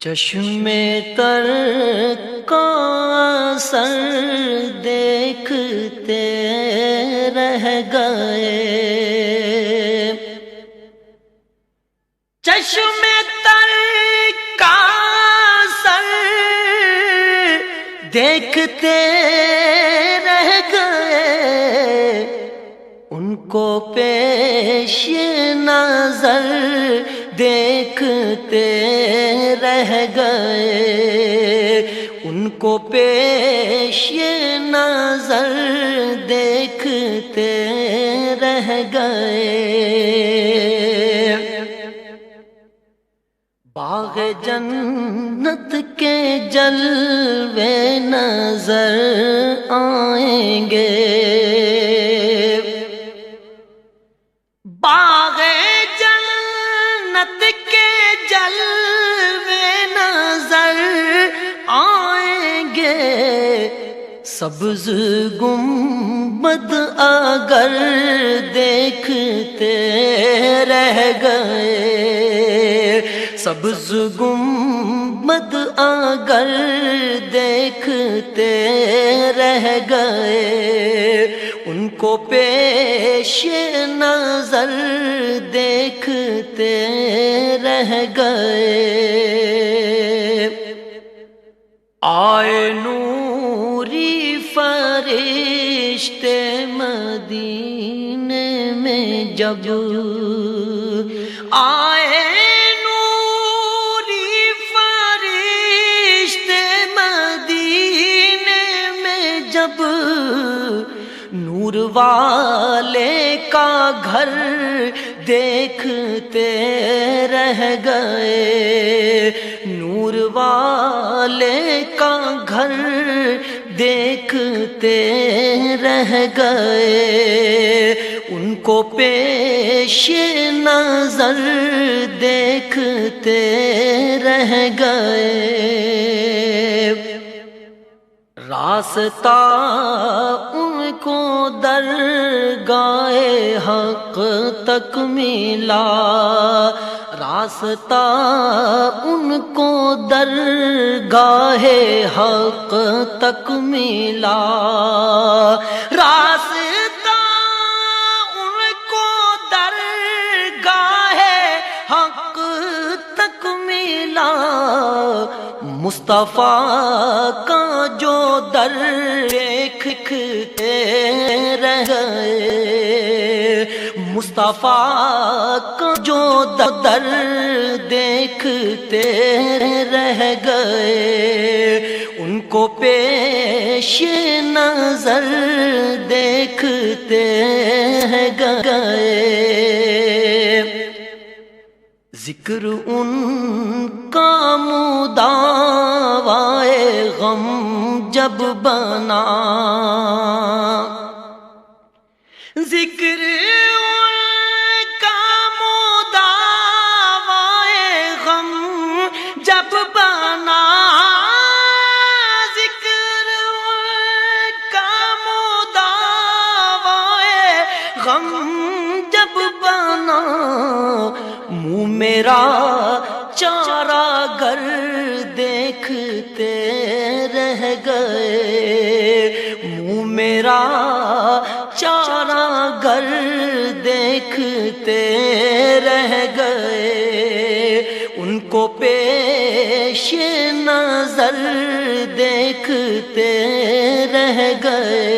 چشم تر کا اثر دیکھتے رہ گئے، چشم تر کا اثر دیکھتے رہ گئے، ان کو پیش نظر دیکھتے رہ گئے، ان کو پیش نظر دیکھتے رہ گئے۔ باغ جنت کے جلوے نظر آئیں گے، باغ جنت کے جلوے نظر آئیں گے، سبز گنبد اگر دیکھتے رہ گئے، سبز گنبد اگر دیکھتے رہ گئے، ان کو پیش نظر دیکھتے رہ گئے۔ آئے نوری فرشتے مدینے میں جب، آئے نوری فرشتے مدینے میں جب، نور والے کا گھر دیکھتے رہ گئے، نور والے کا گھر دیکھتے رہ گئے، ان کو پیش نظر دیکھتے رہ گئے۔ راستہ ان کو درگاہ حق تک ملا، راستہ ان کو درگاہ حق تک ملا، راستہ ان کو درگاہ حق تک ملا، مصطفیٰ کا جو در دیکھتے رہ گئے، مصطفیٰ کا جو در دیکھتے رہ گئے، ان کو پیش نظر دیکھتے گئے۔ ذکر ان کا مداوائے غم جب بنا، ذکر ان کا مداوائے غم جب بنا، ذکر ان کا مداوائے غم جب بنا، منہ میرا چارہ گر دیکھتے رہ گئے، منہ میرا چارہ گر دیکھتے رہ گئے، ان کو پیش نظر دیکھتے رہ گئے۔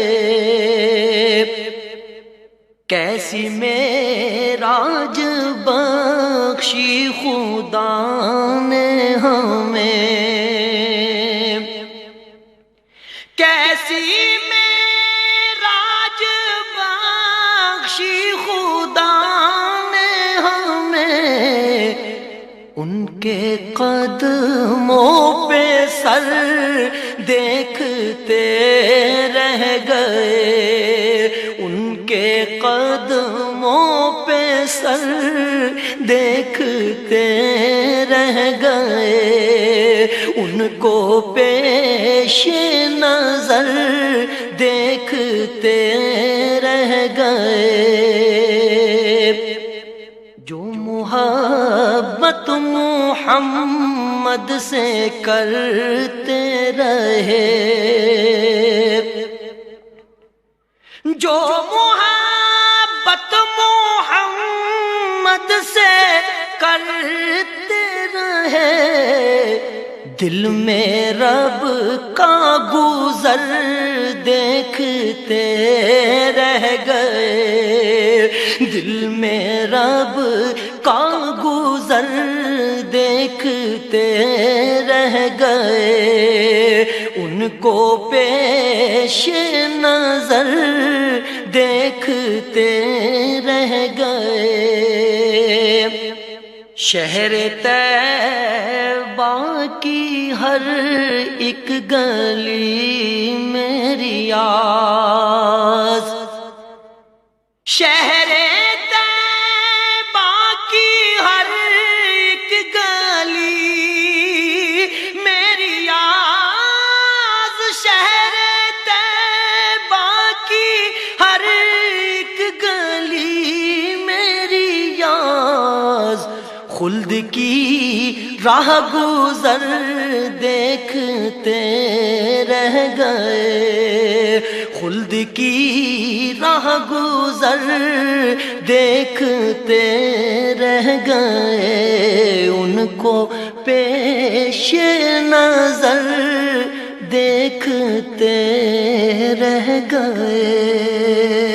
کیسی معراج بخشی خدا نے ہمیں، کیسی معراج بخشی خدا نے ہمیں، ان کے قدموں پہ سر دیکھتے رہ گئے، ان کے قدموں پہ سر دیکھتے رہ گئے، ان کو پیش نظر دیکھتے رہ گئے۔ جو محبت محمد محمد سے کرتے رہے، جو محبت محمد سے کرتے رہے، دل میں رب کا گزر دیکھتے رہ گئے، دل میں رب کا گزر دیکھتے رہ گئے، ان کو پیش نظر دیکھتے رہ گئے۔ شہر طیبہ کی ہر ایک گلی میں ریاض، شہر طیبہ کی ہر ایک گلی میں ریاض، شہر طیبہ کی ہر ایک گلی میں ریاض، خلد کی راہ گزر دیکھتے رہ گئے، خلد کی راہ گزر دیکھتے رہ گئے، ان کو پیش نظر دیکھتے رہ گئے۔